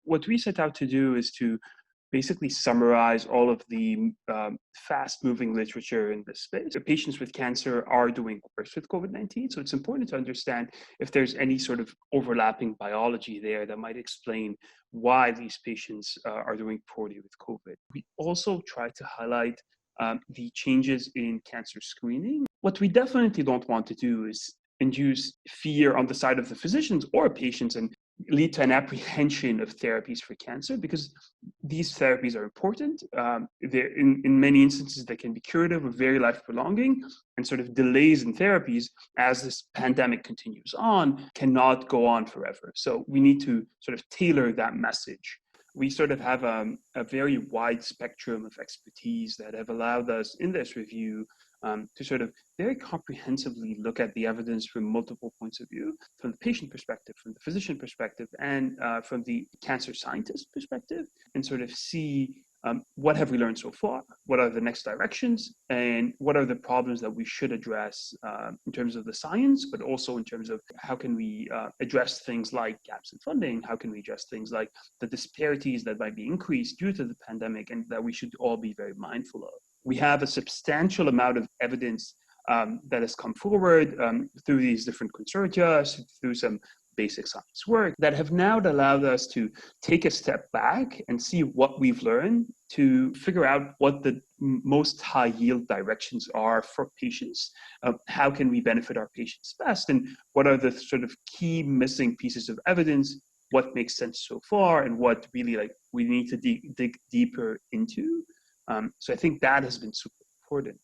what we set out to do is to basically summarize all of the fast-moving literature in this space. The patients with cancer are doing worse with COVID-19, so it's important to understand if there's any sort of overlapping biology there that might explain why these patients are doing poorly with COVID. We also try to highlight the changes in cancer screening. What we definitely don't want to do is induce fear on the side of the physicians or patients and lead to an apprehension of therapies for cancer, because these therapies are important. In many instances, they can be curative or very life prolonging, and sort of delays in therapies as this pandemic continues on cannot go on forever. So we need to sort of tailor that message. We sort of have a very wide spectrum of expertise that have allowed us in this review to sort of very comprehensively look at the evidence from multiple points of view, from the patient perspective, from the physician perspective, and from the cancer scientist perspective, and sort of see what have we learned so far, what are the next directions, and what are the problems that we should address in terms of the science, but also in terms of how can we address things like gaps in funding, how can we address things like the disparities that might be increased due to the pandemic and that we should all be very mindful of. We have a substantial amount of evidence that has come forward through these different consortia, through some basic science work, that have now allowed us to take a step back and see what we've learned to figure out what the most high yield directions are for patients. How can we benefit our patients best? And what are the sort of key missing pieces of evidence? What makes sense so far, and what really we need to dig deeper into? So I think that has been super important.